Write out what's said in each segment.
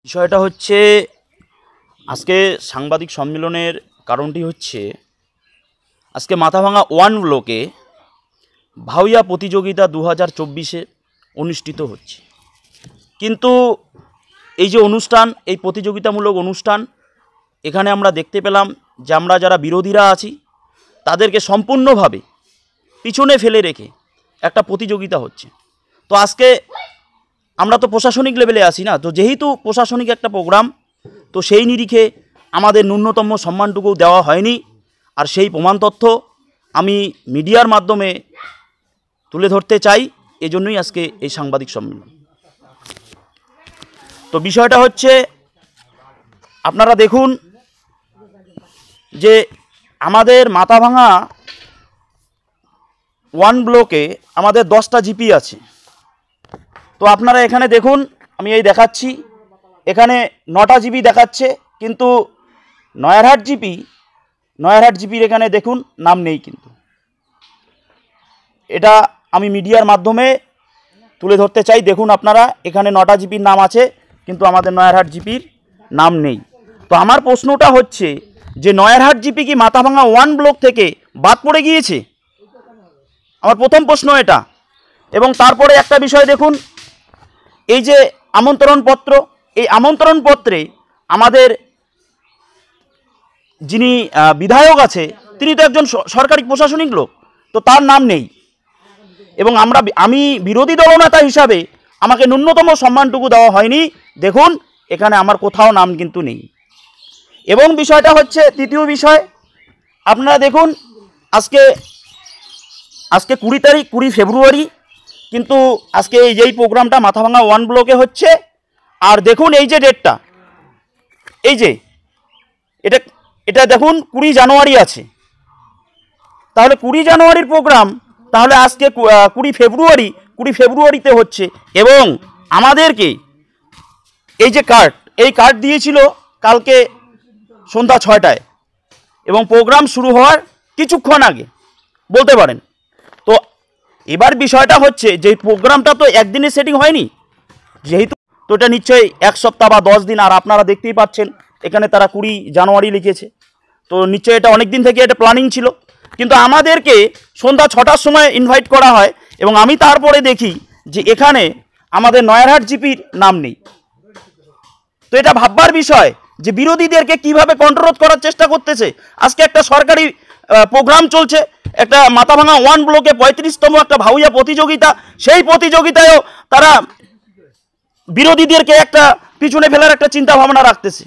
বিষয়টা হচ্ছে আজকে সাংবাদিক সম্মেলনের কারণটি হচ্ছে আজকে মাথাভাঙা 1 ব্লকে ভাউয়া প্রতিযোগিতা 2024 অনুষ্ঠিত হচ্ছে। কিন্তু এই যে অনুষ্ঠান, এই প্রতিযোগিতামূলক অনুষ্ঠান, এখানে আমরা দেখতে পেলাম যে আমরা যারা বিরোধীরা আছি তাদেরকে সম্পূর্ণভাবে পিছনে ফেলে রেখে একটা প্রতিযোগিতা হচ্ছে। তো আজকে আমরা তো প্রশাসনিক লেভেলে আছি না, তো যেহেতু প্রশাসনিক একটা প্রোগ্রাম, তো সেই নিরিখে আমাদের ন্যূনতম সম্মানটুকু দেওয়া হয়নি। আর সেই প্রমাণ তথ্য আমি মিডিয়ার মাধ্যমে তুলে ধরতে চাই, এজন্যই আজকে এই সাংবাদিক সম্মেলন। তো বিষয়টা হচ্ছে আপনারা দেখুন যে আমাদের মাথাভাঙা 1 ব্লকে আমাদের 10টা জিপি আছে। তো আপনারা এখানে দেখুন, আমি এই দেখাচ্ছি, এখানে 9টা জিপি দেখাচ্ছে, কিন্তু নয়ারহাট জিপির এখানে দেখুন নাম নেই। কিন্তু এটা আমি মিডিয়ার মাধ্যমে তুলে ধরতে চাই। দেখুন আপনারা, এখানে 9টা জিপির নাম আছে, কিন্তু আমাদের নয়ারহাট জিপির নাম নেই। তো আমার প্রশ্নটা হচ্ছে যে নয়ারহাট জিপি কি মাথাভাঙা 1 ব্লক থেকে বাদ পড়ে গিয়েছে? আমার প্রথম প্রশ্ন এটা। এবং তারপরে একটা বিষয় দেখুন, এই যে আমন্ত্রণপত্র, এই আমন্ত্রণপত্রে আমাদের যিনি বিধায়ক আছে তিনি তো একজন সরকারি প্রশাসনিক লোক, তো তার নাম নেই। এবং আমি বিরোধী দলনেতা হিসাবে আমাকে ন্যূনতম সম্মানটুকু দেওয়া হয়নি। দেখুন এখানে আমার কোথাও নাম কিন্তু নেই। এবং বিষয়টা হচ্ছে তৃতীয় বিষয়, আপনারা দেখুন আজকে 20 ফেব্রুয়ারি, কিন্তু আজকে এই প্রোগ্রামটা মাথাভাঙা 1 ব্লকে হচ্ছে। আর দেখুন এই যে ডেটটা, এই যে এটা দেখুন 20 জানুয়ারি আছে। তাহলে 20 জানুয়ারির প্রোগ্রাম, তাহলে আজকে 20 ফেব্রুয়ারিতে হচ্ছে। এবং আমাদেরকে এই যে কার্ড দিয়েছিল কালকে সন্ধ্যা 6টায়, এবং প্রোগ্রাম শুরু হওয়ার কিছুক্ষণ আগে বলতে পারেন। তো এবার বিষয়টা হচ্ছে যে প্রোগ্রামটা তো একদিনে সেটিং হয়নি, যেহেতু তো এটা নিশ্চয়ই 1 সপ্তাহ বা 10 দিন। আর আপনারা দেখতেই পাচ্ছেন এখানে তারা 20 জানুয়ারি লিখেছে, তো নিশ্চয়ই এটা অনেক দিন থেকে এটা প্ল্যানিং ছিল। কিন্তু আমাদেরকে সন্ধ্যা 6টার সময় ইনভাইট করা হয়, এবং আমি তারপরে দেখি যে এখানে আমাদের নয়ারহাট জিপির নাম নেই। তো এটা ভাববার বিষয় যে বিরোধীদেরকে কিভাবে কন্ট্রোল করার চেষ্টা করতেছে। আজকে একটা সরকারি প্রোগ্রাম চলছে, একটা মাথাভাঙা 1 ব্লকে 35তম একটা ভাউয়া প্রতিযোগিতা, সেই প্রতিযোগিতায়ও তারা বিরোধীদেরকে একটা পিছনে ফেলার একটা চিন্তা ভাবনা রাখতেছে।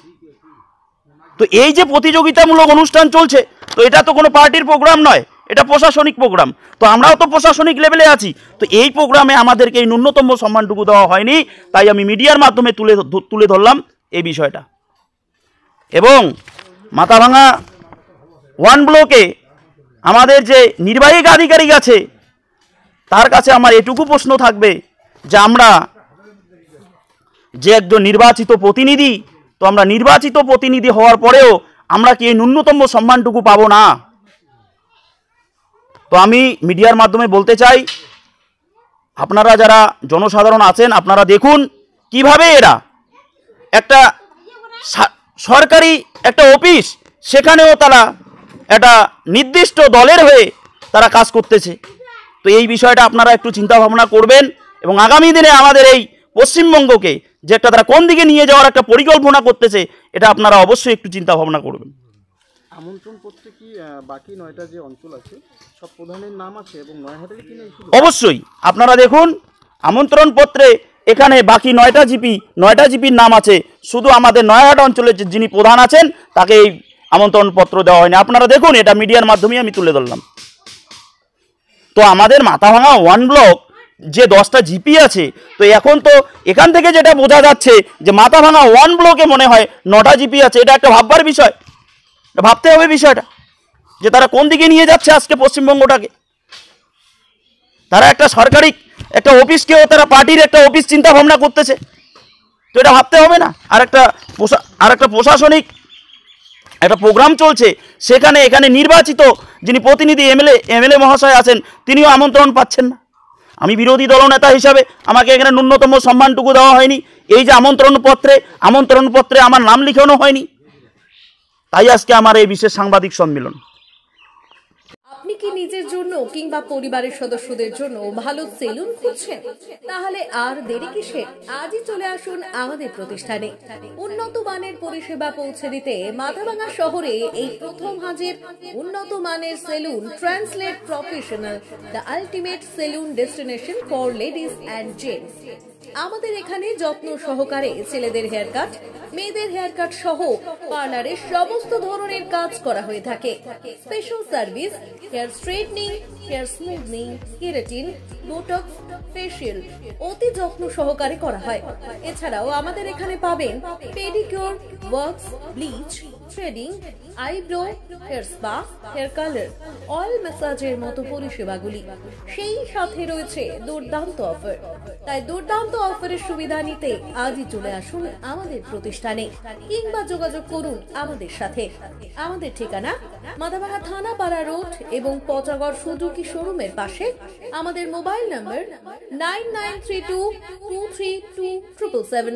তো এই যে প্রতিযোগিতামূলক অনুষ্ঠান চলছে, তো এটা তো কোনো পার্টির প্রোগ্রাম নয়, এটা প্রশাসনিক প্রোগ্রাম। তো আমরাও তো প্রশাসনিক লেভেলে আছি, তো এই প্রোগ্রামে আমাদেরকে এই ন্যূনতম সম্মানটুকু দেওয়া হয়নি। তাই আমি মিডিয়ার মাধ্যমে তুলে ধরলাম এই বিষয়টা। এবং মাথাভাঙা 1 ব্লকে আমাদের যে নির্বাহী আধিকারিক আছে তার কাছে আমার এটুকু প্রশ্ন থাকবে যে আমরা যে একজন নির্বাচিত প্রতিনিধি, তো আমরা নির্বাচিত প্রতিনিধি হওয়ার পরেও আমরা কি এই ন্যূনতম সম্মানটুকু পাবো না? তো আমি মিডিয়ার মাধ্যমে বলতে চাই, আপনারা যারা জনসাধারণ আছেন, আপনারা দেখুন কিভাবে এরা একটা সরকারি একটা অফিস, সেখানেও তারা একটা নির্দিষ্ট দলের হয়ে তারা কাজ করতেছে। তো এই বিষয়টা আপনারা একটু চিন্তা ভাবনা করবেন, এবং আগামী দিনে আমাদের এই পশ্চিমবঙ্গকে যে একটা তারা কোন দিকে নিয়ে যাওয়ার একটা পরিকল্পনা করতেছে, এটা আপনারা অবশ্যই একটু চিন্তা ভাবনা করবেন। আমন্ত্রণ পত্রে কি বাকি 9টা যে অঞ্চল আছে সব প্রধানের নাম আছে, এবং নয়ারহাটের কি নেই? অবশ্যই আপনারা দেখুন আমন্ত্রণ পত্রে এখানে বাকি 9টা জিপির নাম আছে, শুধু আমাদের নয়ারহাট অঞ্চলের যিনি প্রধান আছেন তাকে এই আমন্ত্রণ পত্র দেওয়া হয়নি। আপনারা দেখুন, এটা মিডিয়ার মাধ্যমে আমি তুলে ধরলাম। তো আমাদের মাথাভাঙা 1 ব্লক যে 10টা জিপি আছে, তো এখন তো এখান থেকে যেটা বোঝা যাচ্ছে যে মাথাভাঙা 1 ব্লকে মনে হয় 9টা জিপি আছে। এটা একটা ভাববার বিষয়, ভাবতে হবে বিষয়টা যে তারা কোন দিকে নিয়ে যাচ্ছে আজকে পশ্চিমবঙ্গটাকে। তারা একটা সরকারি একটা অফিসকেও তারা পার্টির একটা অফিস চিন্তা ভাবনা করতেছে, তো এটা ভাবতে হবে না? আর একটা প্রশাসনিক একটা প্রোগ্রাম চলছে, এখানে নির্বাচিত যিনি প্রতিনিধি এমএলএ মহাশয় আছেন, তিনিও আমন্ত্রণ পাচ্ছেন না। আমি বিরোধী দলনেতা হিসাবে আমাকে এখানে ন্যূনতম সম্মানটুকু দেওয়া হয়নি। এই যে আমন্ত্রণপত্রে আমার নাম লিখানো হয়নি। তাই আজকে আমার এই বিশেষ সাংবাদিক সম্মেলন। আপনি কি নিজের জন্য কিংবা পরিবারের সদস্যদের জন্য ভালো সেলুন খুঁজছেন? তাহলে আর দেরি কিসের? আজই চলে আসুন আমাদের প্রতিষ্ঠানে। উন্নত মানের পরিষেবা পৌঁছে দিতে মাথাভাঙা শহরে এই প্রথম হাজির উন্নত মানের salon translate professional, the ultimate salon destination for ladies and gents. আমাদের এখানে যত্ন সহকারে ছেলেদের হেয়ার কাট, মেয়েদের হেয়ার কাট সহ পার্লারের সমস্ত ধরনের কাজ করা হয়ে থাকে। Special service, hair straightening, hair smoothing, keratin, botox, facial অতি যত্ন সহকারে করা হয়। এছাড়াও আমাদের এখানে পাবেন pedicure, wax, bleach, threading, eyebrow, hair spa, hair colour, oil ম্যাসাজের মতো পরিষেবাগুলি। সেই সাথে রয়েছে দুর্দান্ত অফার। তাই দুর্দান্ত অফারের সুবিধা নিতে আজই চলে আসুন আমাদের প্রতিষ্ঠানে কিংবা যোগাযোগ করুন আমাদের সাথে। আমাদের ঠিকানা মাথাভাঙা থানাপাড়া রোড এবং পচাগড় সুজুকি শোরুমের পাশে। আমাদের মোবাইল নম্বর 9932232777।